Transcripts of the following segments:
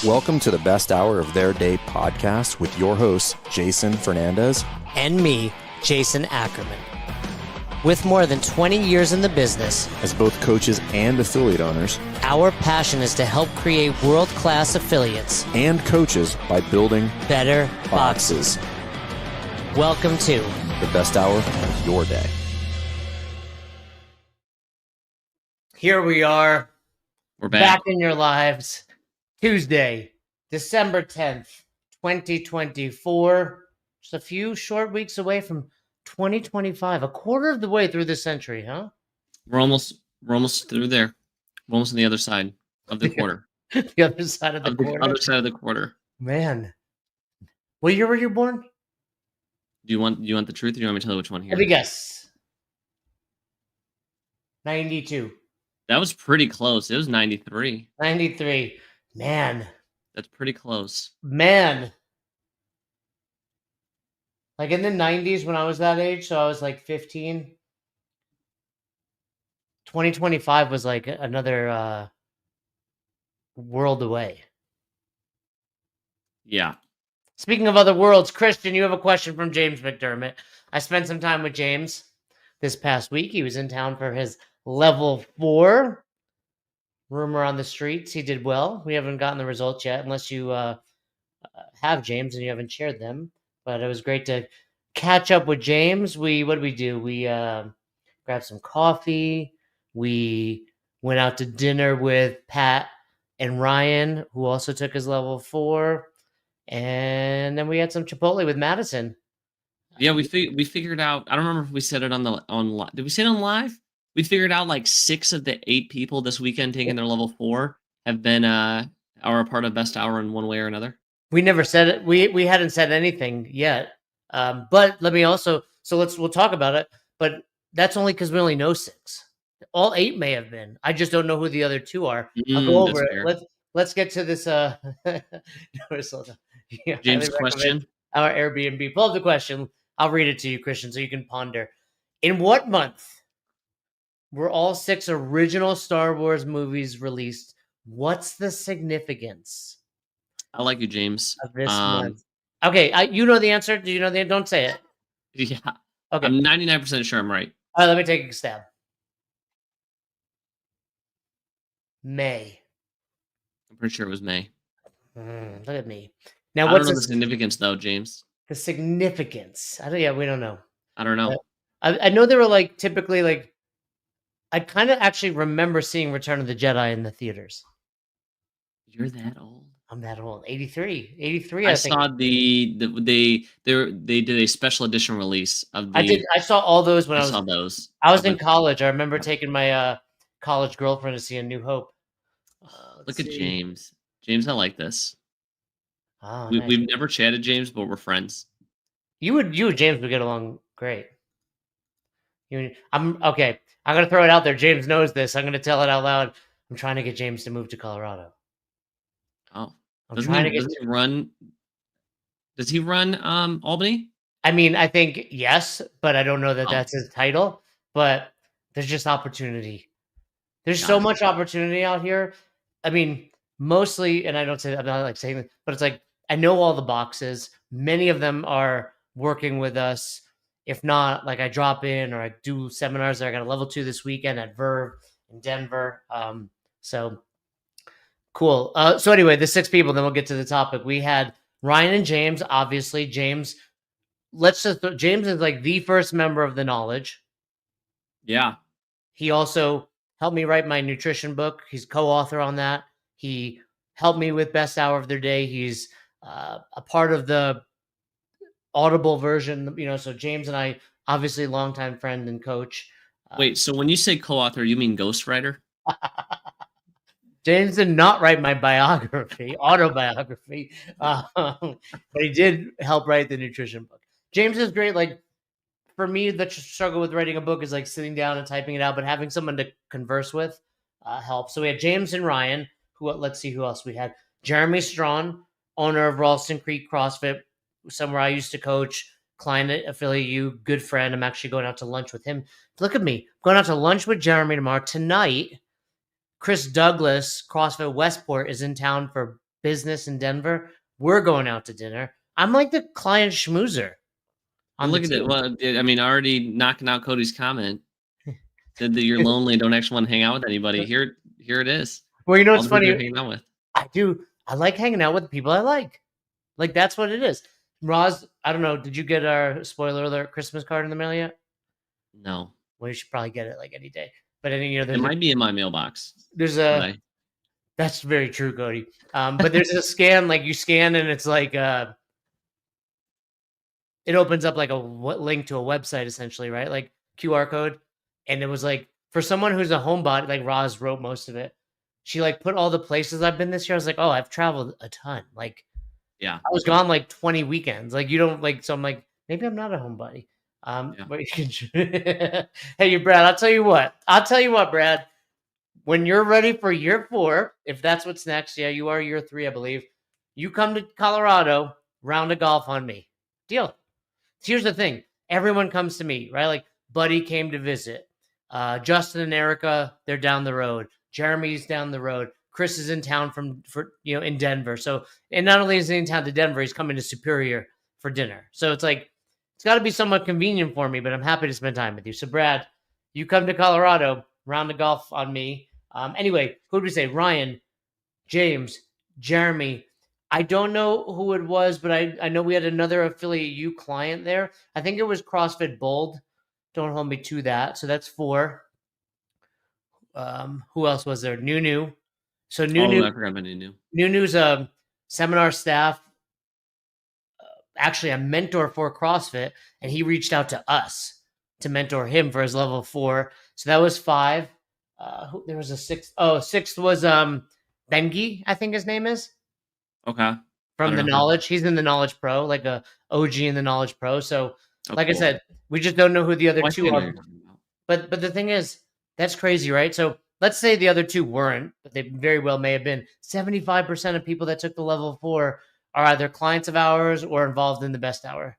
Welcome to the best hour of their day podcast with your hosts, Jason Fernandez and me, Jason Ackerman. With more than 20 years in the business, as both coaches and affiliate owners, our passion is to help create world-class affiliates and coaches by building better boxes. Welcome to the best hour of your day. Here we are. We're back in your lives. Tuesday, December 10th, 2024. Just a few short weeks away from 2025. A quarter of the way through the century, huh? We're almost through there. We're almost on the other side of the quarter. The other side of the quarter. Other side of the quarter. Man. What year were you born? Do you want the truth, or do you want me to tell you which one here? Let me guess. 92. That was pretty close. It was 93. 93. Man. That's pretty close. Man. Like in the 90s when I was that age, so I was like 15. 2025 was like another world away. Yeah. Speaking of other worlds, Christian, you have a question from James McDermott. I spent some time with James this past week. He was in town for his level 4. Rumor on the streets, he did well. We haven't gotten the results yet, unless you have, James, and you haven't shared them. But it was great to catch up with James. What did we do? We grabbed some coffee. We went out to dinner with Pat and Ryan, who also took his level 4. And then we had some Chipotle with Madison. Yeah, we figured out. I don't remember if we said it on Did we say it on live? We figured out like 6 of the 8 people this weekend taking their level 4 have been are a part of Best Hour in one way or another. We never said it. We hadn't said anything yet. But let me also. So we'll talk about it. But that's only because we only know 6. All 8 may have been. I just don't know who the other 2 are. I'll go over it. Fair. Let's get to this. James' question. Our Airbnb. Pull up the question. I'll read it to you, Christian, so you can ponder. In what month were all 6 original Star Wars movies released? What's the significance? I like you, James. Of this month. Okay, you know the answer. Do you know the answer? Don't say it. Yeah. Okay. I'm 99% sure I'm right. All right, let me take a stab. May. I'm pretty sure it was May. Look at me. Now, I don't know the significance, though, James. The significance. We don't know. I don't know. I know they were like typically like. I kind of actually remember seeing Return of the Jedi in the theaters. You're that old. I'm that old. 83. I think. saw they did a special edition release of the. I saw all those when I saw those. I was in college. I remember taking my college girlfriend to see A New Hope. Look at James. James, I like this. Oh, nice. We've never chatted, James, but we're friends. You and James would get along great. I'm okay. I'm gonna throw it out there. James knows this. I'm gonna tell it out loud. I'm trying to get James to move to Colorado. Oh, Does he run Albany? I mean, I think yes, but I don't know that that's his title. But there's just opportunity. There's so much opportunity out here. I mean, mostly, and I don't say that, I'm not like saying that, but it's like I know all the boxes. Many of them are working with us. If not, like I drop in or I do seminars. I got a level 2 this weekend at Verve in Denver. So cool. So anyway, the 6 people, then we'll get to the topic. We had Ryan and James, obviously. James is like the first member of the Knowledge. Yeah. He also helped me write my nutrition book. He's co-author on that. He helped me with Best Hour of Their Day. He's a part of the Audible version, so James and I, obviously longtime friend and coach. Wait, so when you say co-author, you mean ghostwriter? James did not write my autobiography, but he did help write the nutrition book. James is great. Like, for me, the struggle with writing a book is like sitting down and typing it out, but having someone to converse with helps. So we had James and Ryan, let's see who else we had. Jeremy Strawn, owner of Ralston Creek CrossFit, somewhere I used to coach, client affiliate you, good friend. I'm actually going out to lunch with him. Look at me. I'm going out to lunch with Jeremy tomorrow. Tonight, Chris Douglas, CrossFit Westport, is in town for business in Denver. We're going out to dinner. I'm like the client schmoozer. Look at it. Well, I mean, already knocking out Cody's comment. Said that you're lonely and don't actually want to hang out with anybody. Here it is. Well, you know what's All the people funny? you're hanging out with. I do. I like hanging out with the people I like. Like, that's what it is. Roz, I don't know. Did you get our spoiler alert Christmas card in the mail yet? No. Well, you should probably get it like any day. But I think, you know, It might be in my mailbox. That's very true, Cody. But there's a scan, like you scan and it's like it opens up like a link to a website essentially, right? Like QR code. And it was like for someone who's a homebody, like Roz wrote most of it. She like put all the places I've been this year. I was like, oh, I've traveled a ton. Like, yeah, I was gone like 20 weekends. Like, you don't like. So I'm like, maybe I'm not a homebody. But you can. Hey, Brad. I'll tell you what, Brad. When you're ready for year 4, if that's what's next, yeah, you are year 3, I believe. You come to Colorado, round of golf on me. Deal. Here's the thing. Everyone comes to me, right? Like Buddy came to visit. Justin and Erica, they're down the road. Jeremy's down the road. Chris is in town in Denver. So, and not only is he in town to Denver, he's coming to Superior for dinner. So it's like, it's got to be somewhat convenient for me, but I'm happy to spend time with you. So Brad, you come to Colorado, round of golf on me. Anyway, who did we say? Ryan, James, Jeremy. I don't know who it was, but I know we had another Affiliate U client there. I think it was CrossFit Bold. Don't hold me to that. So that's 4. Who else was there? Nunu. So Nunu. I forgot about Nunu. Nunu's a seminar staff, actually a mentor for CrossFit, and he reached out to us to mentor him for his level 4. So that was 5. There was a 6th. Oh, 6th was Bengi, I think his name is. Okay. From the Knowledge. He's in the Knowledge Pro, like a OG in the Knowledge Pro. So cool. I said, we just don't know who the other 2 are. But the thing is, that's crazy, right? So let's say the other 2 weren't, but they very well may have been. 75% of people that took the level 4 are either clients of ours or involved in the Best Hour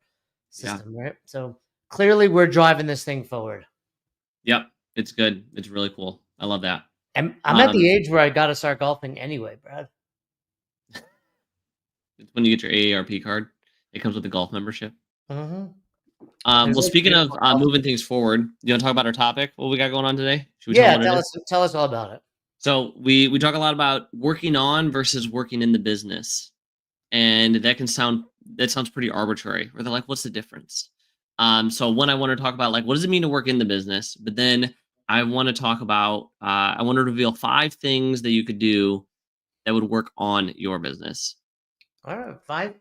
system, right? So clearly we're driving this thing forward. Yep. It's good. It's really cool. I love that. And I'm at the age where I got to start golfing anyway, Brad. It's when you get your AARP card. It comes with the golf membership. Mm-hmm. Well, speaking of moving things forward, you want to talk about our topic? What we got going on today? Tell us all about it. So we talk a lot about working on versus working in the business, and that sounds pretty arbitrary. Where they're like, "What's the difference?" So one, I want to talk about like what does it mean to work in the business, but then I want to talk about I want to reveal 5 things that you could do that would work on your business. All right, 5.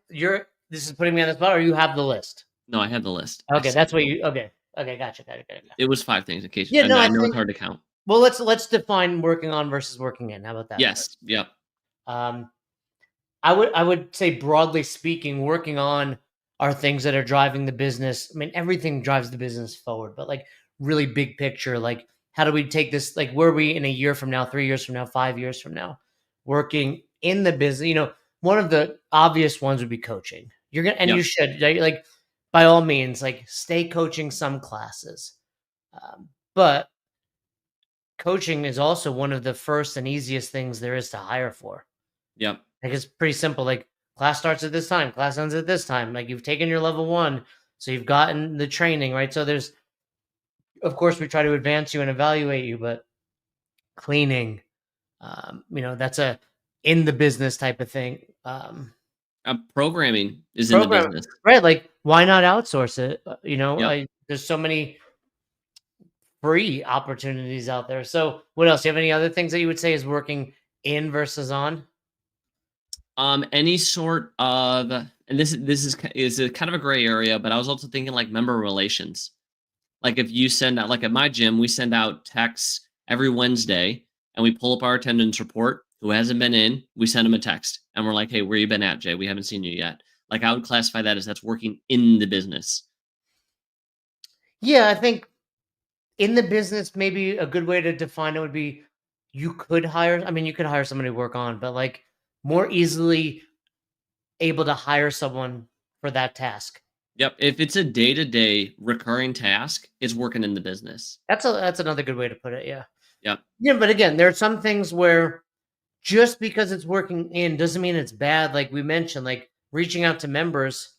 This is putting me on the spot, or you have the list? No, I have the list. Okay, that's what you. Okay, gotcha. It was 5 things in case. Yeah, I know it's hard to count. Well, let's define working on versus working in. How about that? Yes. First? Yep. I would say broadly speaking, working on are things that are driving the business. I mean, everything drives the business forward, but like really big picture, like how do we take this? Like, where are we in a year from now, 3 years from now, 5 years from now, working in the business? You know, one of the obvious ones would be coaching. You're gonna, and you should like. By all means, like stay coaching some classes. But coaching is also one of the first and easiest things there is to hire for. Yep. Like it's pretty simple. Like class starts at this time, class ends at this time. Like you've taken your level 1, so you've gotten the training, right? So there's, of course, we try to advance you and evaluate you, but cleaning, that's a in the business type of thing. Programming is in the business, right? Like, why not outsource it? There's so many free opportunities out there. So, what else? Do you have any other things that you would say is working in versus on? Any sort of, and this is a kind of a gray area, but I was also thinking like member relations. Like if you send out, like at my gym, we send out texts every Wednesday, and we pull up our attendance report. Who hasn't been in, we send them a text and we're like, hey, where you been at, Jay? We haven't seen you yet. Like I would classify that as that's working in the business. Yeah, I think in the business, maybe a good way to define it would be you could hire someone to work on, but like more easily able to hire someone for that task. Yep. If it's a day-to-day recurring task, it's working in the business. That's another good way to put it. Yeah. Yep. Yeah. But again, there are some things where just because it's working in doesn't mean it's bad. Like we mentioned, like reaching out to members,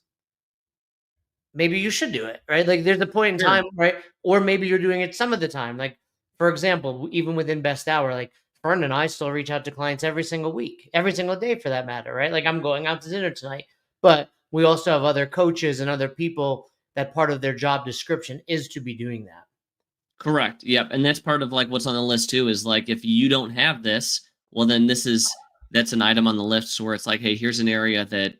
maybe you should do it, right? Like there's a point in Sure. time, right? Or maybe you're doing it some of the time. Like, for example, even within Best Hour, like Fern and I still reach out to clients every single week, every single day for that matter, right? Like I'm going out to dinner tonight, but we also have other coaches and other people that part of their job description is to be doing that. Correct. Yep. And that's part of like what's on the list too, is like if you don't have this, well then that's an item on the list where it's like, hey, here's an area that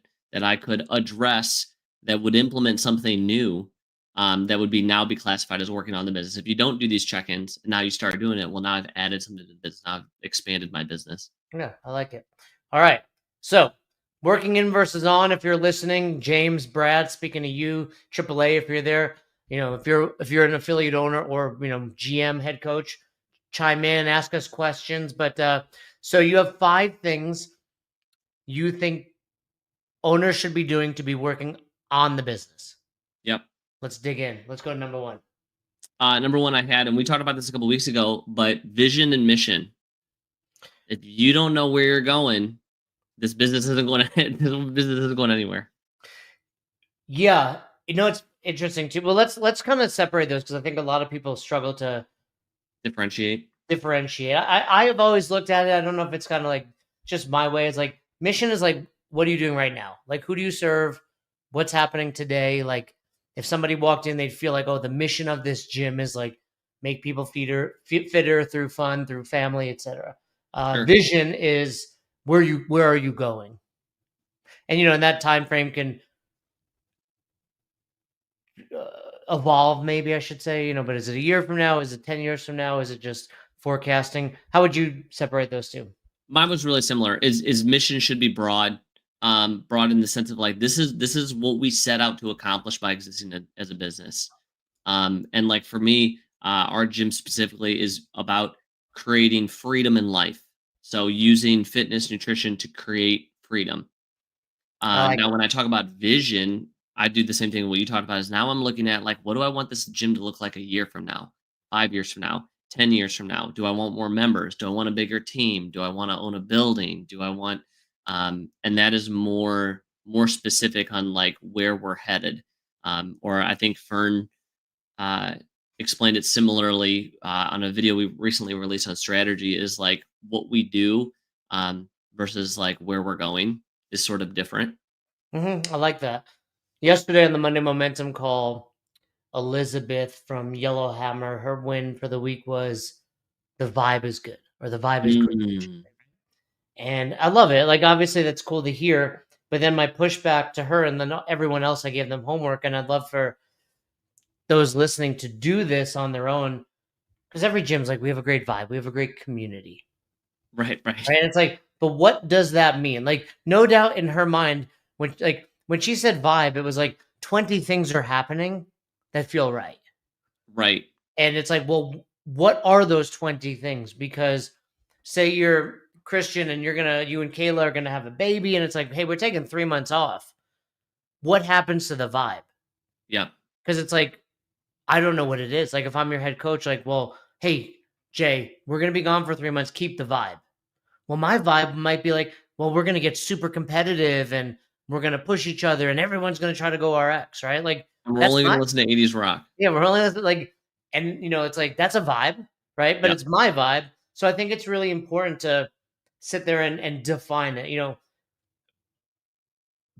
I could address that would implement something new, that would now be classified as working on the business. If you don't do these check-ins and now you start doing it, well, now I've added something to the business. Now I've expanded my business. Yeah, I like it. All right. So working in versus on, if you're listening, James, Brad, speaking to you, AAA, if you're there, if you're an affiliate owner or, GM, head coach, chime in, ask us questions. But so you have 5 things you think owners should be doing to be working on the business. Yep. Let's dig in. Let's go to number 1. Number 1 I had, and we talked about this a couple weeks ago, but vision and mission. If you don't know where you're going, this business isn't going anywhere. Yeah. It's interesting too. Well, let's kind of separate those because I think a lot of people struggle to differentiate. I have always looked at it. I don't know if it's kind of like just my way. It's like mission is like, what are you doing right now? Like, who do you serve? What's happening today? Like, if somebody walked in, they'd feel like, oh, the mission of this gym is like make people fitter through fun, through family, etc. Sure. Vision is where are you going? And in that time frame can evolve, maybe I should say. But is it a year from now? Is it 10 years from now? Is it just forecasting? How would you separate those two? Mine was really similar. Is mission should be broad in the sense of like this is what we set out to accomplish by existing as a business. And like for me, our gym specifically is about creating freedom in life. So using fitness, nutrition to create freedom. Now, when I talk about vision, I do the same thing. What you talked about is now I'm looking at like, what do I want this gym to look like a year from now, 5 years from now, 10 years from now? Do I want more members? Do I want a bigger team? Do I want to own a building? Do I want, and that is more specific on like where we're headed. Or I think Fern explained it similarly on a video we recently released on strategy, is like what we do versus like where we're going is sort of different. I like that. Yesterday on the Monday Momentum call, Elizabeth from Yellowhammer, her win for the week was the vibe is good, or the vibe is great. And I love it. Like, obviously that's cool to hear, but then my pushback to her and then everyone else, I gave them homework, and I'd love for those listening to do this on their own, because every gym's like, we have a great vibe, we have a great community. Right. And it's like, but what does that mean? Like, no doubt in her mind, when she said vibe, it was like 20 things are happening that feel right. Right. And it's like, well, what are those 20 things? Because say you're Christian and you and Kayla are gonna have a baby, and it's like, hey, we're taking 3 months off. What happens to the vibe? Yeah. Because it's like, I don't know what it is. Like, if I'm your head coach, like, well, hey, Jay, we're gonna be gone for 3 months. Keep the vibe. Well, my vibe might be like, well, we're gonna get super competitive and we're gonna push each other, and everyone's gonna try to go RX, right? Like, we're only gonna listen to 80s rock. Yeah, we're only like, and it's like that's a vibe, right? But It's my vibe. So I think it's really important to sit there and define it.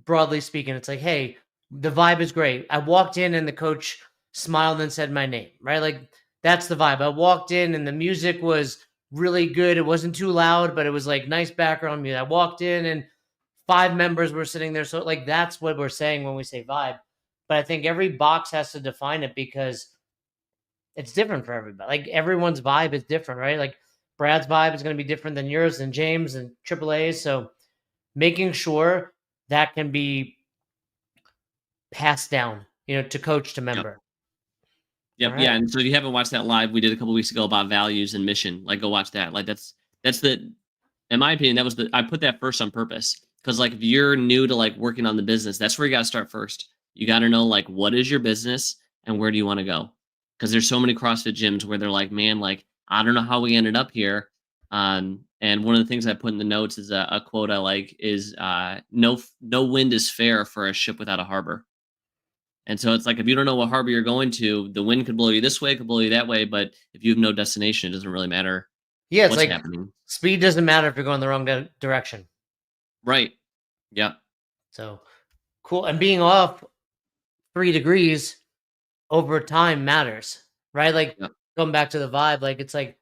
Broadly speaking, it's like, hey, the vibe is great. I walked in and the coach smiled and said my name, right? Like, that's the vibe. I walked in and the music was really good. It wasn't too loud, but it was like nice background music. I walked in and 5 members were sitting there. So like, that's what we're saying when we say vibe. But I think every box has to define it because it's different for everybody. Like, everyone's vibe is different, right? Like, Brad's vibe is going to be different than yours and James and AAA. So making sure that can be passed down, to coach to member. Yep. Right. Yeah. And so if you haven't watched that live we did a couple weeks ago about values and mission, like go watch that. Like that's in my opinion, I put that first on purpose. Because like if you're new to like working on the business, that's where you got to start first. You got to know like what is your business and where do you want to go? Because there's so many CrossFit gyms where they're like, man, like I don't know how we ended up here. And one of the things I put in the notes is a quote I like is no wind is fair for a ship without a harbor. And so it's like if you don't know what harbor you're going to, the wind could blow you this way, could blow you that way, but if you have no destination, it doesn't really matter Yeah, it's what's like happening. speed doesn't matter if you're going the wrong direction. Right. Yeah. So cool. And being off 3 degrees over time matters, right? Like Yep. going back to the vibe, like it's like,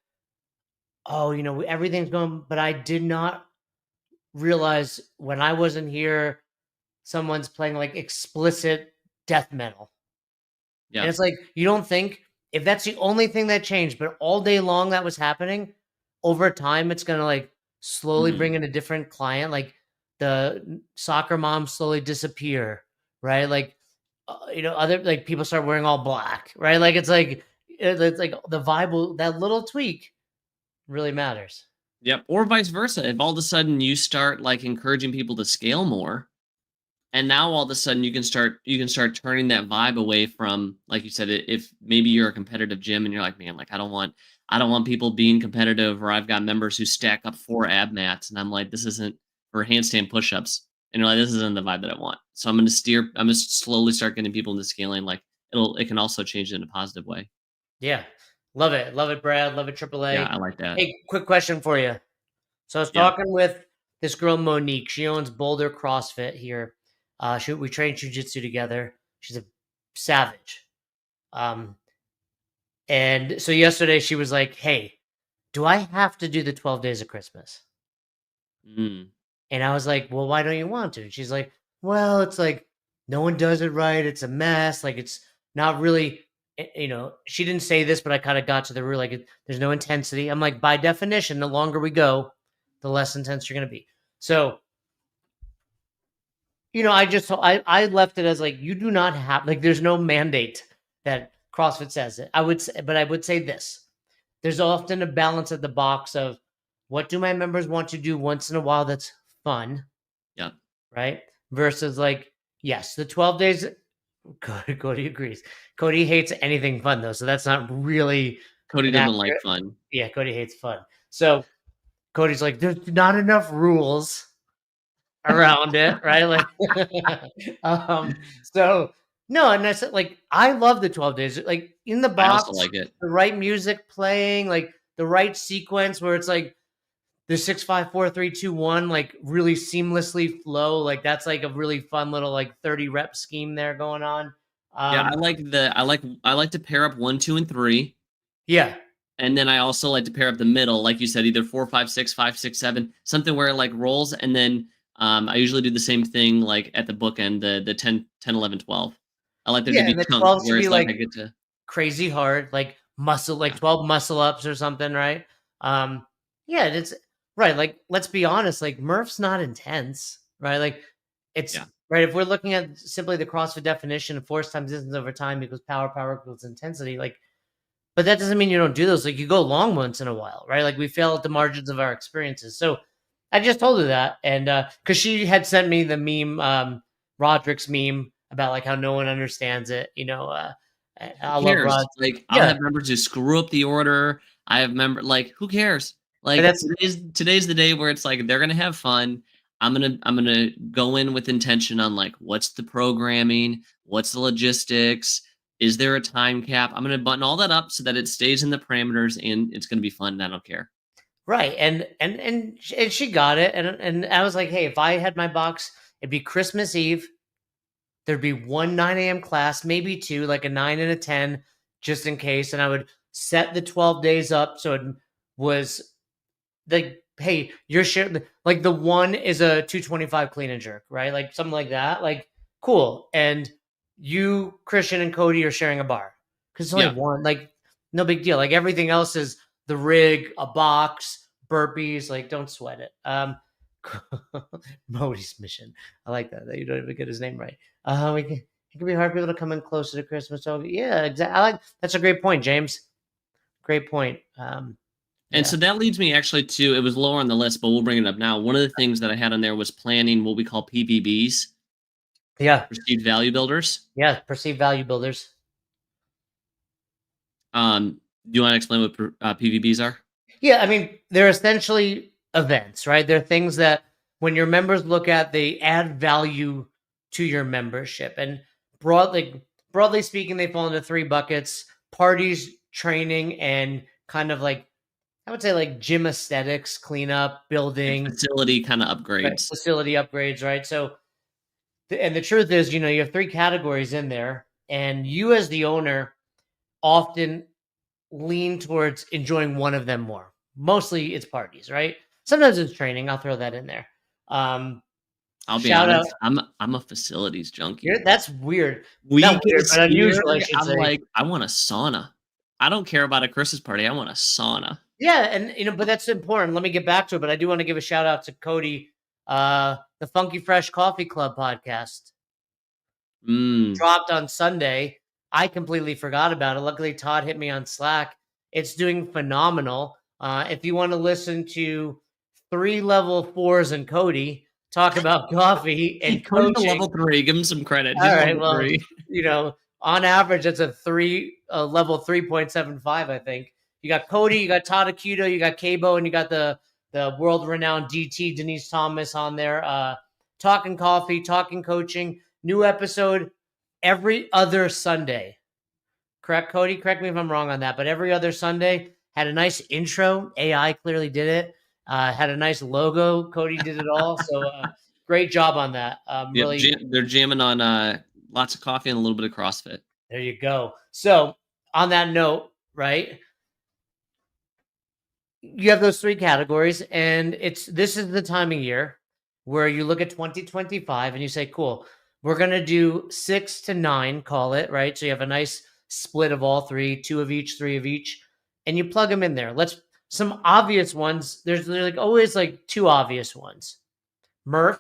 oh, everything's going, but I did not realize when I wasn't here, someone's playing like explicit death metal. And Yeah. it's like, you don't think if that's the only thing that changed, but all day long that was happening, over time, it's going to like slowly Mhm. bring in a different client. Like the soccer moms slowly disappear, right? Like, other like people start wearing all black, right? Like it's like the vibe that little tweak really matters. Yep. Or vice versa. If all of a sudden you start like encouraging people to scale more, and now all of a sudden you can start turning that vibe away from, like you said, if maybe you're a competitive gym and you're like, man, like I don't want people being competitive, or I've got members who stack up 4 ab mats and I'm like, this isn't for handstand push-ups. And you're like, this isn't the vibe that I want. So I'm gonna slowly start getting people into scaling. Like it can also change it in a positive way. Yeah. Love it, Brad. Love it, Yeah, AAA. I like that. Hey, quick question for you. So I was Yeah. talking with this girl, Monique. She owns Boulder CrossFit here. We train jujitsu together. She's a savage. Um, and so yesterday she was like, "Hey, do I have to do the 12 days of Christmas?" Mm. And I was like, "Well, why don't you want to?" And she's like, "Well, it's like no one does it right. It's a mess. Like it's not really." She didn't say this, but I kind of got to the root. Like, there's no intensity. I'm like, by definition, the longer we go, the less intense you're going to be. So, I left it as like, you do not have, like, there's no mandate that CrossFit says it. But I would say this: there's often a balance at the box of what do my members want to do once in a while that's fun, Yeah. right? Versus like, yes, the 12 days. Cody agrees. Cody hates anything fun though, so that's not really Cody an doesn't like accurate. fun. Yeah, Cody hates fun. So Cody's like, there's not enough rules around it, right? Like, so no, and I said, like, I love the 12 days. Like in the I also box, like it. the right music playing, like the right sequence where it's like the 6, 5, 4, 3, 2, 1, like really seamlessly flow. Like that's like a really fun little like 30 rep scheme there going on. Yeah, I like to pair up 1, 2, and 3. Yeah. And then I also like to pair up the middle, like you said, either 4, 5, 6, 5, 6, 7, something where it like rolls. And then I usually do the same thing like at the bookend, the 10, 10, 11, 12. I like there to Yeah, be and the chunks 12 should where be it's like like I get to. crazy hard, like muscle, like Yeah. 12 muscle ups or something, right? Yeah, it's right. Like, let's be honest, like Murph's not intense, right? Like it's Yeah. right. If we're looking at simply the CrossFit definition of force times distance over time equals power equals intensity, like, but that doesn't mean you don't do those. Like you go long once in a while, right? Like we fail at the margins of our experiences. So I just told her that. And because she had sent me the meme, Roderick's meme about like how no one understands it, I Who love cares? Rod. Like I'll Yeah. have members who screw up the order. I have like who cares? And Like that's today's the day where it's like they're gonna have fun. I'm gonna go in with intention on like what's the programming, what's the logistics, is there a time cap? I'm gonna button all that up so that it stays in the parameters and it's gonna be fun and I don't care. right. And she got it. And I was like, hey, if I had my box, it'd be Christmas Eve. There'd be one 9 a.m. class, maybe two, like a 9 and a 10, just in case. And I would set the 12 days up so it was like, hey, you're sharing, like the one is a 225 clean and jerk, right? Like something like that. Like, cool. And you, Christian, and Cody are sharing a bar because it's only Yeah. one. Like, no big deal. Like everything else is the rig, a box, burpees. Like, don't sweat it. Modi's mission. I like that. You don't even get his name right. It can be hard for people to come in closer to Christmas. So yeah, exactly. That's a great point, James. Great point. And so that leads me actually to, it was lower on the list, but we'll bring it up now. One of the things that I had on there was planning what we call PVBs. Yeah. Perceived value builders. Yeah. Perceived value builders. Do you want to explain what PVBs are? Yeah. I mean, they're essentially events, right? They're things that when your members look at, they add value to your membership. And broadly speaking, they fall into 3 buckets: parties, training, and kind of like, I would say, like gym aesthetics, cleanup, building, facility kind of right, upgrades. facility upgrades, right? So, and the truth is, you have 3 categories in there, and you as the owner often lean towards enjoying one of them more. Mostly it's parties, right? Sometimes it's training. I'll throw that in there. I'll be Shout out. honest, I'm a facilities junkie. That's weird. We Not get weird, but unusual, I scared, should I'm say. like, I want a sauna. I don't care about a Christmas party. I want a sauna. Yeah, and but that's important. Let me get back to it, but I do want to give a shout out to Cody, the Funky Fresh Coffee Club podcast dropped on Sunday. I completely forgot about it. Luckily, Todd hit me on Slack. It's doing phenomenal. If you want to listen to 3 level 4s and Cody talk about coffee and Cody's coaching, a level 3. Give him some credit. all He's right, level well, 3. on average, it's a level 3.75, I think. You got Cody, you got Todd Acuto, you got Cabo, and you got the world-renowned DT, Denise Thomas, on there. Talking coffee, talking coaching. New episode every other Sunday. Correct, Cody? Correct me if I'm wrong on that, but every other Sunday. Had a nice intro. AI clearly did it. Had a nice logo. Cody did it all. So great job on that. Really, they're jamming on lots of coffee and a little bit of CrossFit. there you go. So on that note, right? You have those 3 categories, and this is the time of year where you look at 2025 and you say, cool, we're going to do 6 to 9, call it, right? So you have a nice split of all 3, 2 of each, 3 of each, and you plug them in there. Some obvious ones. There's like always like 2 obvious ones. Murph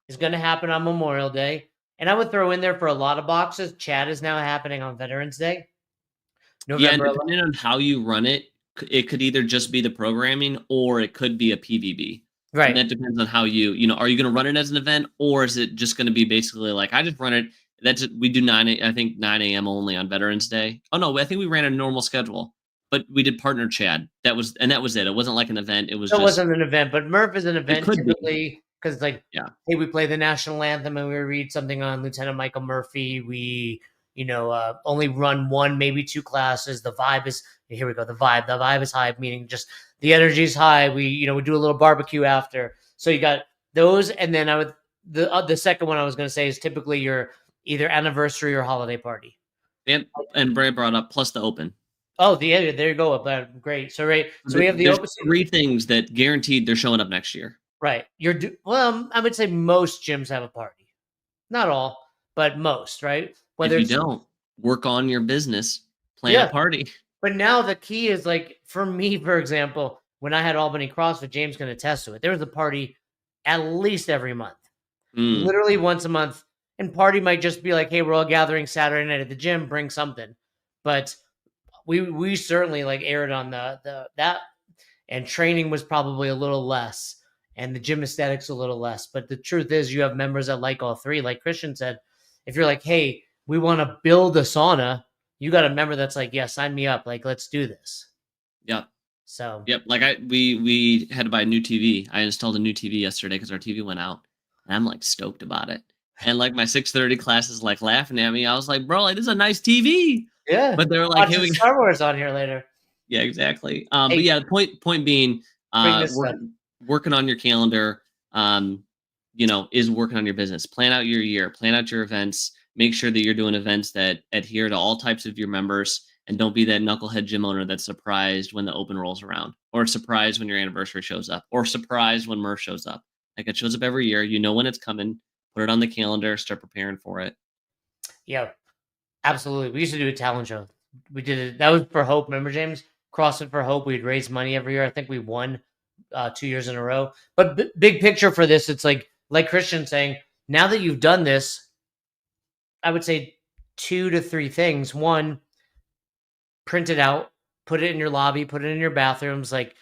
is going to happen on Memorial Day. And I would throw in there for a lot of boxes, Chad is now happening on Veterans Day. November, and depending on how you run it, it could either just be the programming or it could be a PVB. Right. And that depends on how are you going to run it as an event, or is it just going to be basically like, I just run it. We do 9 a.m. only on Veterans Day. Oh no, I think we ran a normal schedule, but we did partner Chad. That was it. It wasn't like an event. It wasn't an event, but Murph is an event typically because hey, we play the national anthem and we read something on Lieutenant Michael Murphy. We, only run 1, maybe 2 classes. The vibe is, here we go. The vibe is high, meaning just the energy is high. We do a little barbecue after. So you got those. And then the second one I was going to say is typically your either anniversary or holiday party. And Bray brought up plus the open. Oh, there you go. Great. So we have the open. 3 things that guaranteed they're showing up next year. Right. I would say most gyms have a party. Not all, but most, right? Whether if you don't, work on your business, plan a party. But now the key is, like, for me, for example, when I had Albany CrossFit, James can attest to it. There was a party at least every month, literally once a month. And party might just be like, hey, we're all gathering Saturday night at the gym, bring something. But we certainly aired on that, and training was probably a little less, and the gym aesthetics a little less. But the truth is, you have members that like all 3. Like Christian said, if you're like, hey, we want to build a sauna, you got a member that's like, yeah, sign me up. Like, let's do this. Yep. So. Yep. Like we had to buy a new TV. I installed a new TV yesterday because our TV went out, and I'm like stoked about it. And like my 6:30 class is like laughing at me. I was like, bro, this is a nice TV. Yeah. But they're like, hey, Star Wars on here later. Yeah, exactly. But yeah, the point being, working on your calendar, is working on your business. Plan out your year, plan out your events, make sure that you're doing events that adhere to all types of your members, and don't be that knucklehead gym owner that's surprised when the open rolls around, or surprised when your anniversary shows up, or surprised when Murph shows up. Like, it shows up every year. You know when it's coming. Put it on the calendar, start preparing for it. Yeah, absolutely. We used to do a talent show. We did it. That was for Hope. Remember, James? CrossFit for Hope. We'd raise money every year. I think we won 2 years in a row. But big picture for this, it's like Christian saying, now that you've done this, I would say 2 to 3 things. 1, print it out, put it in your lobby, put it in your bathrooms, like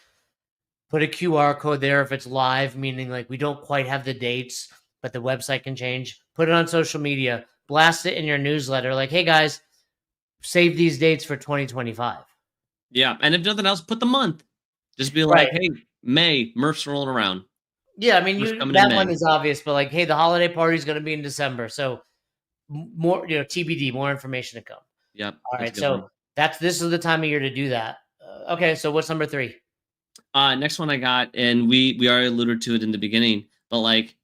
put a QR code there if it's live, meaning like we don't quite have the dates, but the website can change. Put it on social media, blast it in your newsletter. Like, hey guys, save these dates for 2025. Yeah. And if nothing else, put the month. Just be like, hey, May, Murph's rolling around. Yeah, I mean, Murph's coming in that May. one is obvious, but like, hey, the holiday party is going to be in December, so more, TBD, more information to come. Yep. All that's a right, good so one. this is the time of year to do that. Okay, so what's number 3? Next one I got, and we already alluded to it in the beginning, but like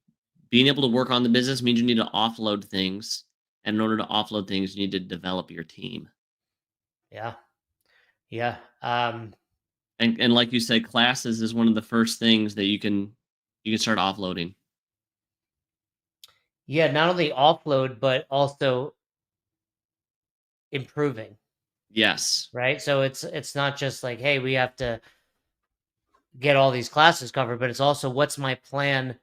being able to work on the business means you need to offload things. And in order to offload things, you need to develop your team. Yeah, yeah. And like you said, classes is one of the first things that you can start offloading. Yeah, not only offload, but also improving, Yes. right? So it's not just like, hey, we have to get all these classes covered, but it's also what's my plan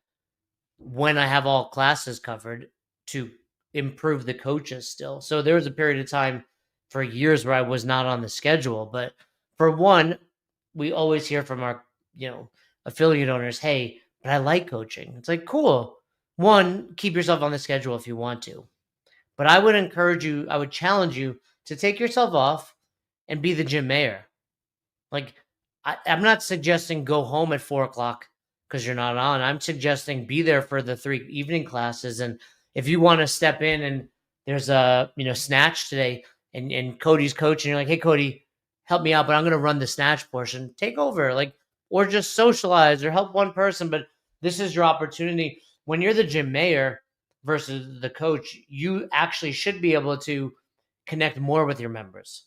when I have all classes covered to improve the coaches still. So there was a period of time for years where I was not on the schedule, but for one, we always hear from our, affiliate owners, hey, but I like coaching. It's like, cool. One, keep yourself on the schedule if you want to. But I would encourage you, I would challenge you to take yourself off and be the gym mayor. Like, I'm not suggesting go home at 4 o'clock because you're not on. I'm suggesting be there for the 3 evening classes. And if you want to step in and there's a, snatch today and Cody's coaching, you're like, hey, Cody, help me out, but I'm going to run the snatch portion. Take over, like, or just socialize or help one person. But this is your opportunity. When you're the gym mayor versus the coach, you actually should be able to connect more with your members.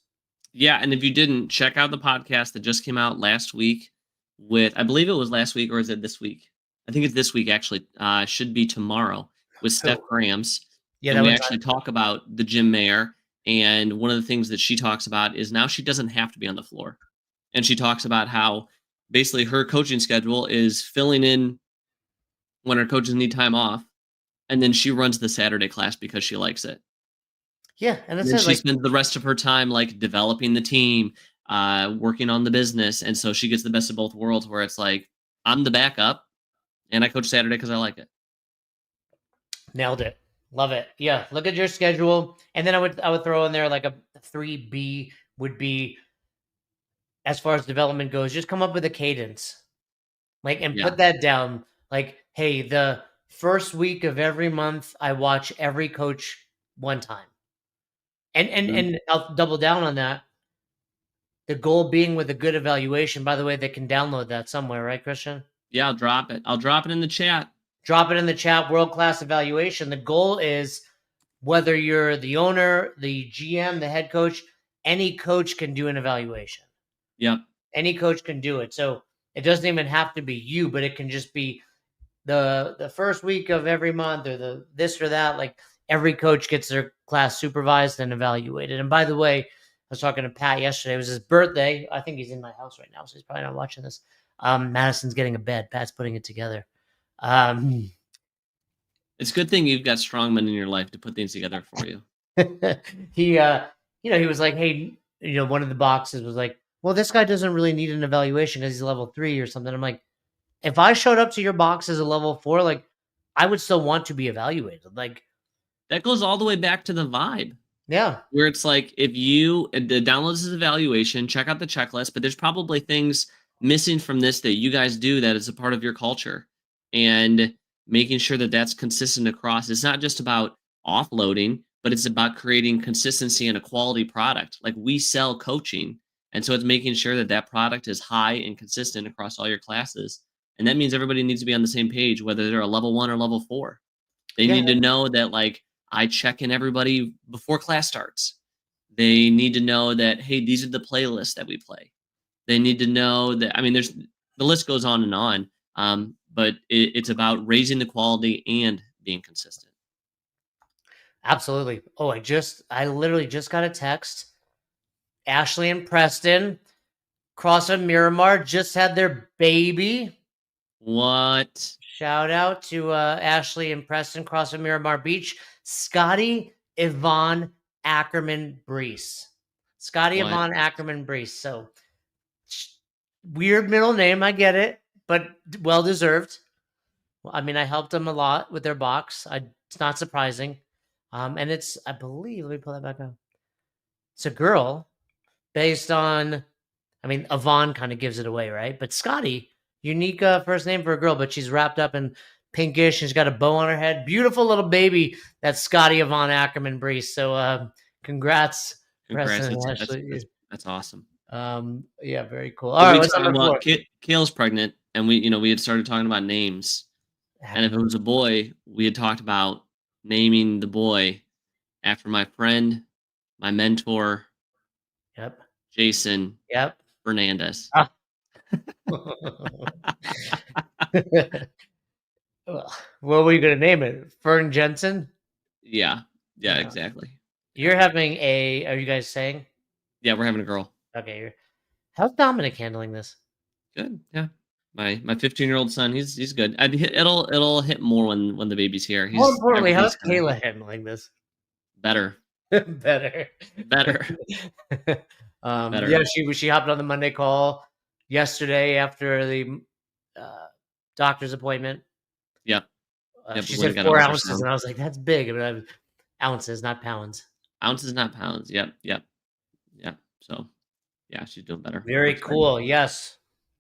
Yeah, and if you didn't, check out the podcast that just came out last week with, I believe it was last week, or is it this week? I think it's this week, actually. Should be tomorrow with Steph Grams. Yeah, and we actually talk about the gym mayor. And one of the things that she talks about is now she doesn't have to be on the floor. And she talks about how basically her coaching schedule is filling in when her coaches need time off. And then she runs the Saturday class because she likes it. Yeah, and that's And it. she spends the rest of her time like developing the team, working on the business, and so she gets the best of both worlds. Where it's like I'm the backup, and I coach Saturday because I like it. Nailed it. Love it. Yeah, look at your schedule, and then I would throw in there like a 3B would be, as far as development goes, just come up with a cadence, like, and put that down. Like, hey, the first week of every month, I watch every coach one time. And I'll double down on that. The goal being with a good evaluation. By the way, they can download that somewhere, right, Christian? Yeah, I'll drop it. I'll drop it in the chat. Drop it in the chat. World-class evaluation. The goal is whether you're the owner, the GM, the head coach, any coach can do an evaluation. Yep. Any coach can do it. So it doesn't even have to be you, but it can just be the first week of every month or the this or that. Like, every coach gets their class supervised and evaluated. And by the way, I was talking to Pat yesterday. It was his birthday. I think he's in my house right now, so he's probably not watching this. Madison's getting a bed. Pat's putting it together. It's a good thing you've got strong men in your life to put things together for you. He was like, hey, one of the boxes was like, well, this guy doesn't really need an evaluation because he's level 3 or something. I'm like, if I showed up to your box as a level 4, like, I would still want to be evaluated. Like, that goes all the way back to the vibe. Yeah. Where it's like, if you download this evaluation, check out the checklist, but there's probably things missing from this that you guys do that is a part of your culture, and making sure that that's consistent across. It's not just about offloading, but it's about creating consistency and a quality product. Like, we sell coaching. And so it's making sure that that product is high and consistent across all your classes. And that means everybody needs to be on the same page, whether they're a level 1 or level 4. They need to know that, like, I check in everybody before class starts. They need to know that, hey, these are the playlists that we play. They need to know that, I mean, the list goes on and on, but it's about raising the quality and being consistent. Absolutely. Oh, I literally just got a text. Ashley and Preston, CrossFit Miramar, just had their baby. What? Shout out to Ashley and Preston, CrossFit Miramar Beach. Scotty Yvonne Ackerman Brees. Scotty Yvonne Ackerman Brees. So, weird middle name, I get it, but well deserved. I mean, I helped them a lot with their box. It's not surprising. And it's, I believe, let me pull that back up. It's a girl based on, I mean, Yvonne kind of gives it away, right? But Scotty, unique first name for a girl, but she's wrapped up in pinkish. She's got a bow on her head. Beautiful little baby. That's Scotty Yvonne Ackerman Brees. So congrats, Preston and Ashley. That's awesome. Yeah, very cool. All right, what's number 4? Kale's pregnant, and we had started talking about names. And if it was a boy, we had talked about naming the boy after my friend, my mentor, Yep. Jason. Yep. Fernandez. What were you going to name it? Fern Jensen? Yeah, exactly. You're having are you guys saying? Yeah, we're having a girl. Okay. How's Dominic handling this? Good. Yeah. My 15-year-old son, he's good. It'll hit more when the baby's here. More importantly, how's Kayla handling this? Better. Better. Yeah, she hopped on the Monday call yesterday after the doctor's appointment. Yep. She said 4 ounces, and I was like, "That's big." I mean, ounces, not pounds. Ounces, not pounds. Yep. So, yeah, she's doing better. Very cool. Yes,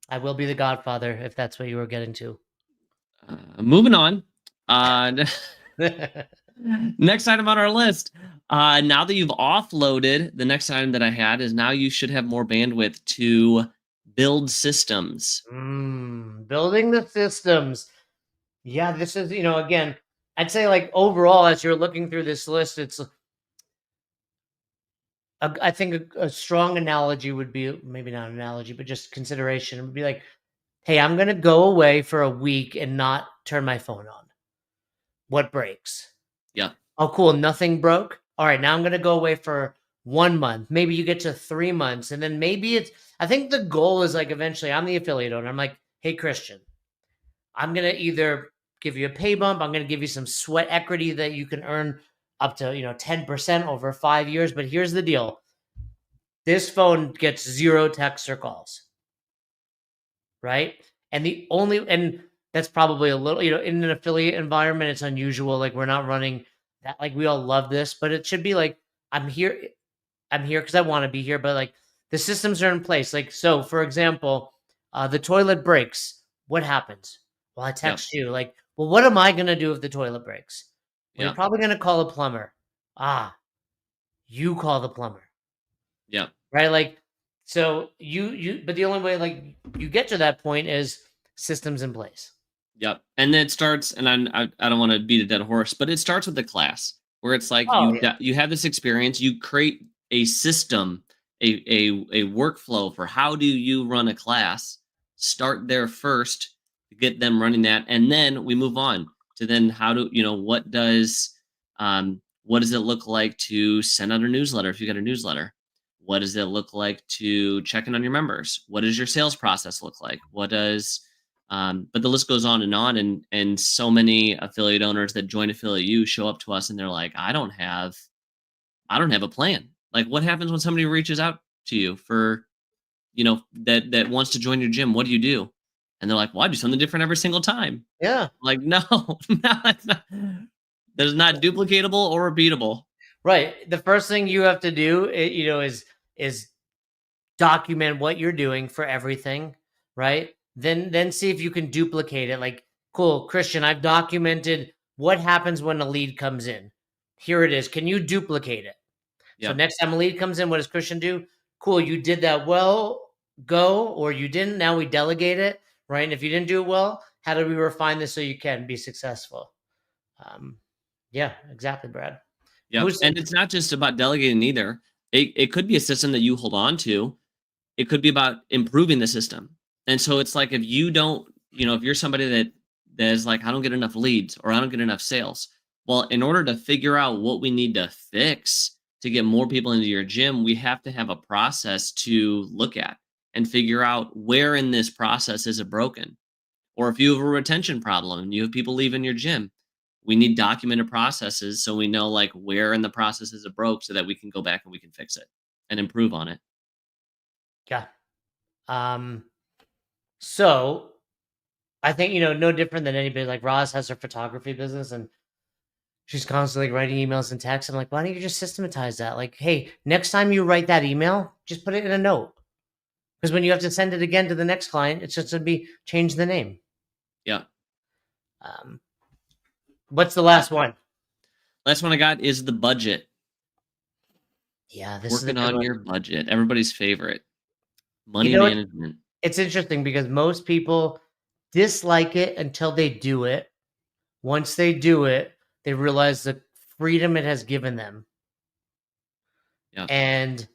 I will be the godfather if that's what you were getting to. Moving on. Next item on our list. Now that you've offloaded, the next item that I had is now you should have more bandwidth to build systems. Building the systems. Yeah, this is, again, I'd say like overall, as you're looking through this list, it's, I think a strong analogy would be, maybe not an analogy, but just consideration. It would be like, hey, I'm going to go away for a week and not turn my phone on. What breaks? Yeah. Oh, cool. Nothing broke. All right. Now I'm going to go away for 1 month. Maybe you get to 3 months. And then maybe I think the goal is like eventually I'm the affiliate owner. I'm like, hey, Christian, I'm going to either give you a pay bump. I'm going to give you some sweat equity that you can earn up to, 10% over 5 years. But here's the deal. This phone gets 0 texts or calls. Right. And that's probably a little, in an affiliate environment, it's unusual. Like we're not running that, like we all love this, but it should be like, I'm here because I want to be here, but like the systems are in place. Like, so for example, the toilet breaks. What happens? Well, I text you like, well, what am I going to do if the toilet breaks? Well, you're probably going to call a plumber. You call the plumber. Yeah. Right. Like, so but the only way like you get to that point is systems in place. Yep. And then it starts, and I don't want to beat a dead horse, but it starts with the class where it's like you have this experience, you create a system, a workflow for how do you run a class, start there first to get them running that. And then we move on to then how do, what does it look like to send out a newsletter if you got a newsletter? What does it look like to check in on your members? What does your sales process look like? What does but the list goes on, and so many affiliate owners that join Affiliate U show up to us and they're like, I don't have a plan. Like, what happens when somebody reaches out to you for, that wants to join your gym? What do you do? And they're like, well, I do something different every single time. Yeah. Like, no, it's not. That is not duplicatable or repeatable. Right. The first thing you have to do, is document what you're doing for everything. Right. Then see if you can duplicate it. Like, cool, Christian, I've documented what happens when a lead comes in. Here it is. Can you duplicate it? Yep. So next time a lead comes in, what does Christian do? Cool, you did that well, go, or you didn't. Now we delegate it, right? And if you didn't do it well, how do we refine this so you can be successful? Yeah, exactly, Brad. Yeah, and it's not just about delegating either. It could be a system that you hold on to. It could be about improving the system. And so it's like if you don't, if you're somebody that is like, I don't get enough leads or I don't get enough sales. Well, in order to figure out what we need to fix to get more people into your gym, we have to have a process to look at and figure out where in this process is it broken. Or if you have a retention problem and you have people leaving your gym, we need documented processes so we know like where in the process is it broke so that we can go back and we can fix it and improve on it. Yeah. So I think, no different than anybody. Like Roz has her photography business and she's constantly writing emails and texts. I'm like, why don't you just systematize that? Like, hey, next time you write that email, just put it in a note. Because when you have to send it again to the next client, it's just going to be change the name. Yeah. What's the last one? Last one I got is the budget. Yeah, this Working is a good on one. your budget. Everybody's favorite. Money You know what? management. It's interesting because most people dislike it until they do it. Once they do it, they realize the freedom it has given them. Yeah. And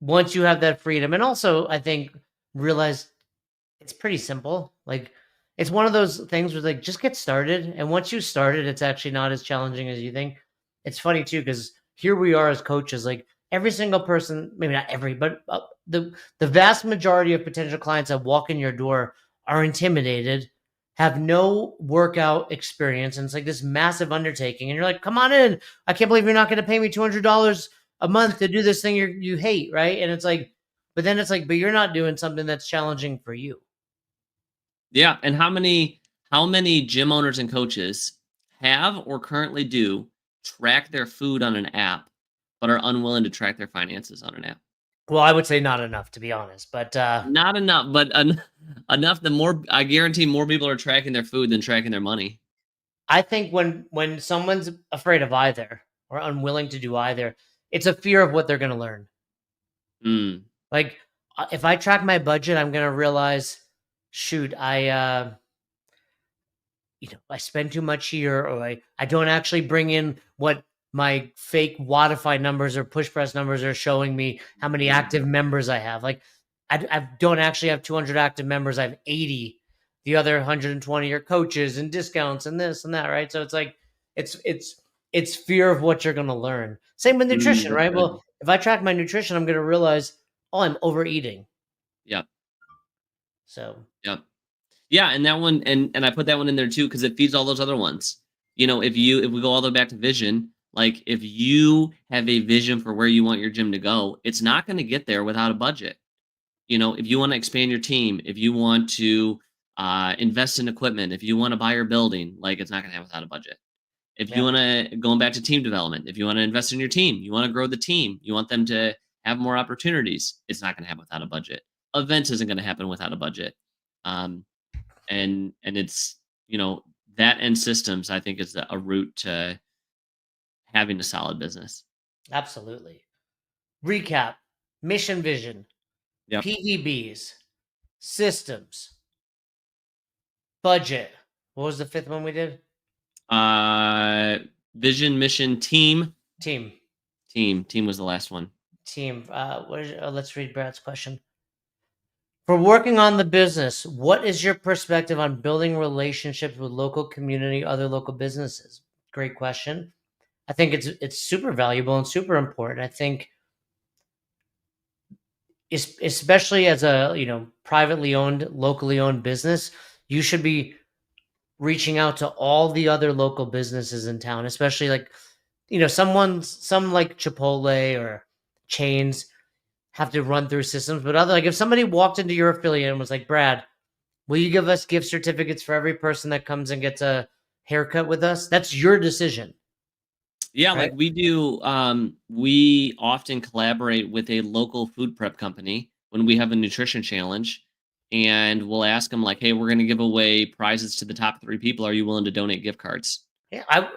once you have that freedom, and also I think realize it's pretty simple. Like it's one of those things where like just get started, and once you started, it's actually not as challenging as you think. It's funny too because here we are as coaches, like every single person, maybe not every, but the vast majority of potential clients that walk in your door are intimidated, have no workout experience, and it's like this massive undertaking. And you're like, "Come on in! I can't believe you're not going to pay me $200 a month to do this thing you hate, right?" And it's like, but then it's like, but you're not doing something that's challenging for you. Yeah. And how many gym owners and coaches have or currently do track their food on an app, but are unwilling to track their finances on an app? Well, I would say not enough, to be honest. But Not enough, but enough that more. I guarantee more people are tracking their food than tracking their money. I think when someone's afraid of either or unwilling to do either, it's a fear of what they're going to learn. Mm. Like if I track my budget, I'm going to realize, shoot, I spend too much here, or I don't actually bring in what my fake Wodify numbers or push press numbers are showing me how many active members I have. Like I don't actually have 200 active members. I have 80. The other 120 are coaches and discounts and this and that, right? So it's like it's fear of what you're going to learn. Same with nutrition, right? Well, if I track my nutrition, I'm going to realize, oh, I'm overeating. Yep. So. Yep. Yeah, and that one, and I put that one in there too because it feeds all those other ones. If we go all the way back to vision, like if you have a vision for where you want your gym to go, it's not going to get there without a budget. If you want to expand your team, if you want to invest in equipment, if you want to buy your building, like it's not going to happen without a budget. If you want to, going back to team development, if you want to invest in your team, you want to grow the team, you want them to have more opportunities, it's not going to happen without a budget. Events isn't going to happen without a budget. And it's, that and systems, I think, is a route to having a solid business. Absolutely. Recap: mission, vision, Yep. PVBs, systems, budget. What was the fifth one we did? Vision, mission, team. Team was the last one. Team. Let's read Brad's question. For working on the business, what is your perspective on building relationships with local community, other local businesses? Great question. I think it's super valuable and super important. I think, especially as a privately owned, locally owned business, you should be reaching out to all the other local businesses in town, especially like some like Chipotle or chains have to run through systems, but other, like if somebody walked into your affiliate and was like, Brad, will you give us gift certificates for every person that comes and gets a haircut with us? That's your decision. Yeah, right? Like we do. We often collaborate with a local food prep company when we have a nutrition challenge, and we'll ask them like, "Hey, we're going to give away prizes to the top 3 people. Are you willing to donate gift cards?" Yeah,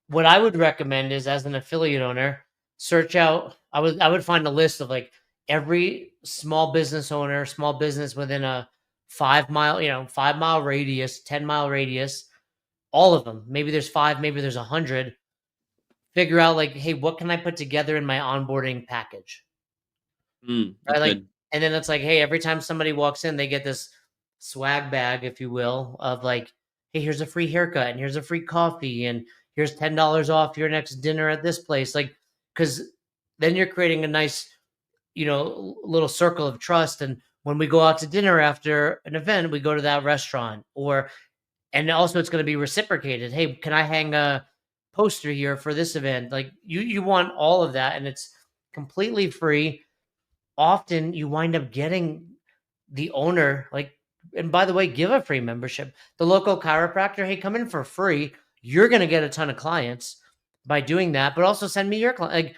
what I would recommend is, as an affiliate owner, search out. I would find a list of like every small business owner, small business within a 5 mile radius, 10-mile radius, all of them. Maybe there's 5, maybe there's 100. Figure out like, hey, what can I put together in my onboarding package? Right? Like, and then it's like, hey, every time somebody walks in, they get this swag bag, if you will, of like, hey, here's a free haircut and here's a free coffee and here's $10 off your next dinner at this place. Like, because then you're creating a nice, little circle of trust. And when we go out to dinner after an event, we go to that restaurant, and also it's going to be reciprocated. Hey, can I hang a poster here for this event? Like you want all of that, and it's completely free. Often you wind up getting the owner, like, and by the way, give a free membership. The local chiropractor, hey, come in for free. You're going to get a ton of clients by doing that, but also send me your client. Like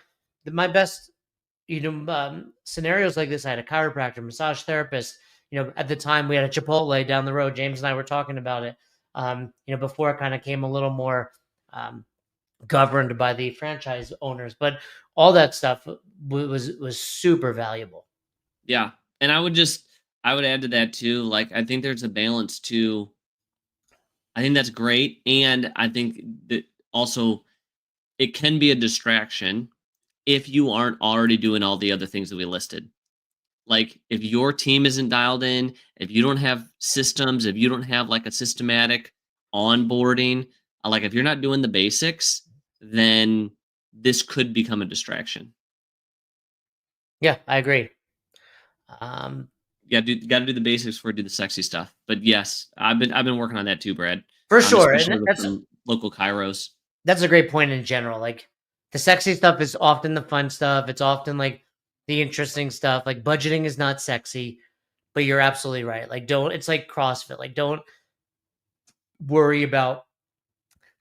my best, scenarios like this. I had a chiropractor, massage therapist. At the time we had a Chipotle down the road. James and I were talking about it. Before it kind of came a little more governed by the franchise owners, but all that stuff was super valuable. Yeah. And I would add to that too. Like, I think there's a balance too. I think that's great. And I think that also it can be a distraction if you aren't already doing all the other things that we listed. Like, if your team isn't dialed in, if you don't have systems, if you don't have like a systematic onboarding, like if you're not doing the basics, then this could become a distraction. Yeah, I agree. Got to do the basics before you do the sexy stuff. But yes, I've been working on that too, Brad. For sure, especially and with some local Kairos. That's a great point in general. Like, the sexy stuff is often the fun stuff. It's often like the interesting stuff. Like, budgeting is not sexy, but you're absolutely right. Like, it's like CrossFit. Like, don't worry about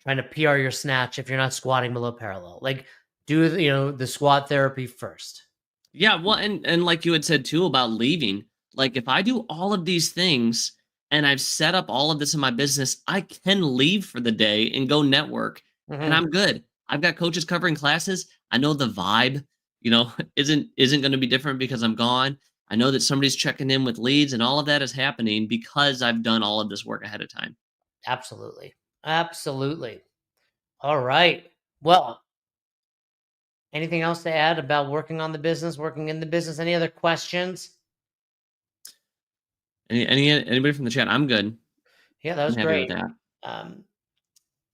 trying to PR your snatch if you're not squatting below parallel. Like, do the squat therapy first. Yeah, well, and like you had said too about leaving. Like, if I do all of these things and I've set up all of this in my business, I can leave for the day and go network, and I'm good. I've got coaches covering classes. I know the vibe, isn't going to be different because I'm gone. I know that somebody's checking in with leads, and all of that is happening because I've done all of this work ahead of time. Absolutely. Absolutely. All right. Well, anything else to add about working on the business, working in the business? Any other questions? Anybody from the chat? I'm good. Yeah, that was great.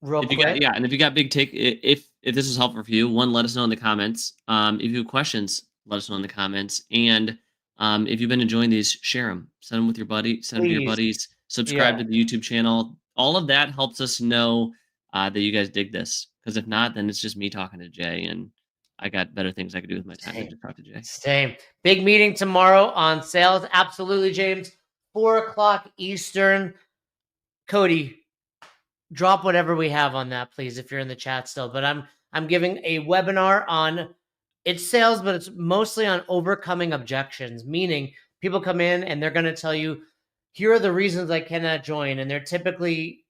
Real quick. And if you got big take, if this was helpful for you, one, let us know in the comments. If you have questions, let us know in the comments. And if you've been enjoying these, share them. Send them with your buddy. Send them to your buddies. Subscribe to the YouTube channel. All of that helps us know that you guys dig this. Because if not, then it's just me talking to Jay, and I got better things I could do with my time than to talk to Jay. Same. Big meeting tomorrow on sales. Absolutely, James. 4:00 Eastern. Cody, drop whatever we have on that, please, if you're in the chat still. But I'm giving a webinar on it's sales, but it's mostly on overcoming objections, meaning people come in and they're going to tell you, here are the reasons I cannot join. And they're typically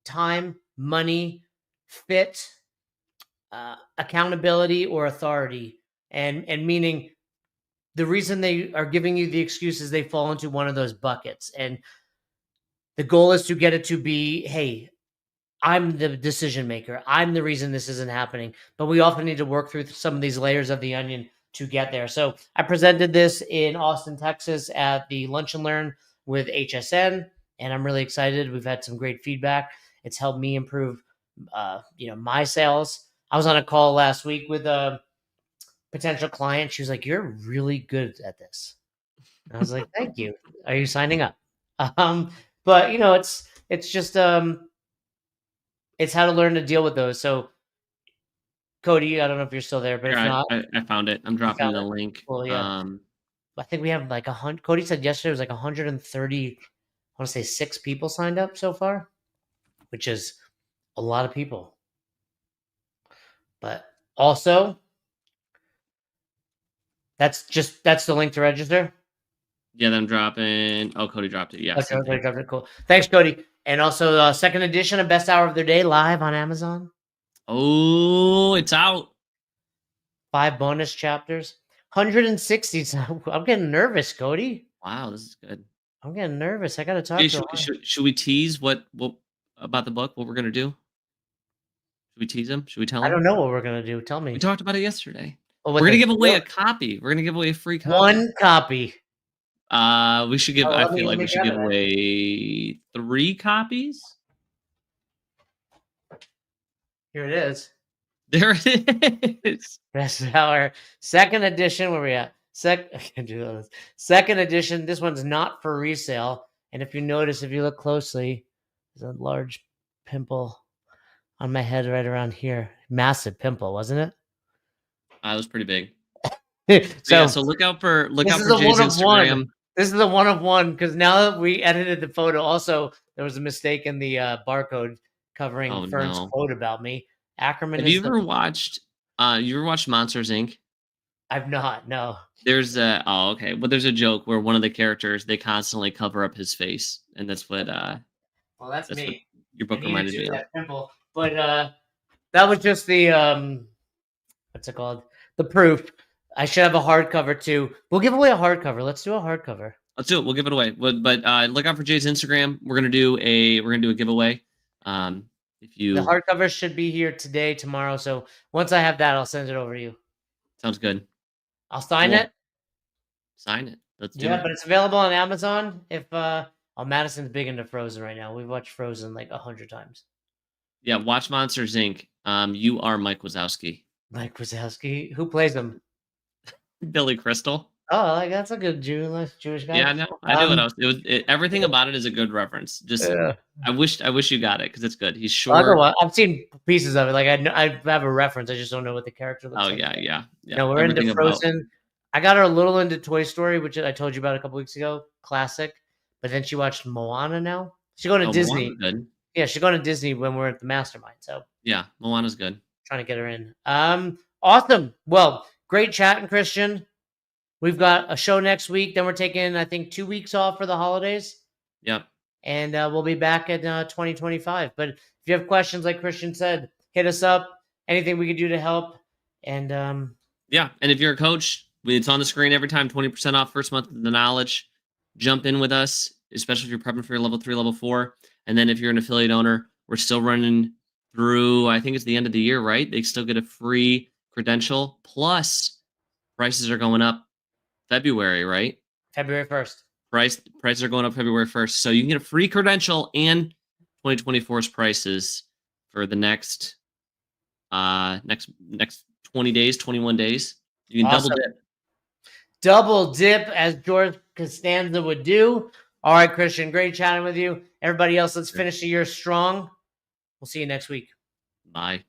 time, money, fit, accountability, or authority. And meaning the reason they are giving you the excuses, they fall into one of those buckets. And the goal is to get it to be, hey, I'm the decision maker. I'm the reason this isn't happening. But we often need to work through some of these layers of the onion to get there. So I presented this in Austin, Texas at the Lunch and Learn with HSN, and I'm really excited. We've had some great feedback. It's helped me improve, my sales. I was on a call last week with a potential client. She was like, "You're really good at this." And I was like, "Thank you. Are you signing up?" But it's just it's how to learn to deal with those. So, Cody, I don't know if you're still there, but if not, I found it. I'm dropping the link. Well, yeah. I think we have like 100. Cody said yesterday it was like 130. I want to say 6 people signed up so far, which is a lot of people. But also, that's the link to register. Yeah, I'm dropping. Oh, Cody dropped it. Yeah. Okay, Cody dropped it. Cool. Thanks, Cody. And also, second edition of Best Hour of Their Day live on Amazon. Oh, it's out. 5 bonus chapters. 160. I'm getting nervous, Cody. Wow, this is good. I'm getting nervous. I got to talk to him. Should we tease what about the book? What we're gonna do? Should we tease him? Should we tell him? I don't know what we're gonna do. Tell me. We talked about it yesterday. Oh, we're gonna give away a copy. We're gonna give away a free copy. 1 copy. We should give. I feel like we should give away 3 copies. Here it is. There it is. Best Hour, second edition. Where we at? I can't do this. Second edition. This one's not for resale. And if you notice, if you look closely, there's a large pimple on my head right around here. Massive pimple, wasn't it? It was pretty big. So look out for Jay's Instagram. This is the 1 of 1 because now that we edited the photo, also there was a mistake in the barcode covering Fern's quote about me. Ackerman. Have you ever watched? You ever watched Monsters Inc? I've not. No. There's okay. Well, there's a joke where one of the characters they constantly cover up his face, and that's what Well, that's what me. your book I needed reminded to me of. that pimple, but that was just the what's it called? The proof. I should have a hardcover too. We'll give away a hardcover. Let's do a hardcover. Let's do it. We'll give it away. But look out for Jay's Instagram. We're gonna do a giveaway. If you The hardcover should be here today, tomorrow. So once I have that, I'll send it over to you. sounds good. I'll sign Cool. it. Sign it. Let's do Yeah, it. but it's available on Amazon. If Madison's big into Frozen right now. We've watched Frozen like 100 times. Yeah, watch Monsters Inc. You are Mike Wazowski. Mike Wazowski. Who plays him? Billy Crystal. Oh, like that's a good Jewish guy. Yeah, I know. I knew what I was. Everything about it is a good reference. Just Yeah. I wish you got it because it's good. He's short. I've seen pieces of it. Like I have a reference. I just don't know what the character looks like. Yeah. No, we're Everything into Frozen. I got her a little into Toy Story, which I told you about a couple weeks ago. Classic. But then she watched Moana now. She's going to Disney. Moana's good. Yeah, she's going to Disney when we're at the Mastermind. So Yeah, Moana's good. trying to get her in. Awesome. Well, great chatting, Christian. We've got a show next week. Then we're taking, I think, 2 weeks off for the holidays. Yep. And we'll be back in 2025. But if you have questions, like Christian said, hit us up. Anything we can do to help. And yeah, and if you're a coach, it's on the screen every time. 20% off first month of the knowledge. Jump in with us, especially if you're prepping for your level 3, level 4. And then if you're an affiliate owner, we're still running through, I think it's the end of the year, right? They still get a free credential. Plus, prices are going up February, right? February 1st. Prices are going up February 1st. So you can get a free credential and 2024's prices for the next 20 days, 21 days. You can Awesome. double dip. Double dip, as George Costanza would do. All right, Christian, great chatting with you. Everybody else, let's finish the year strong. We'll see you next week. Bye.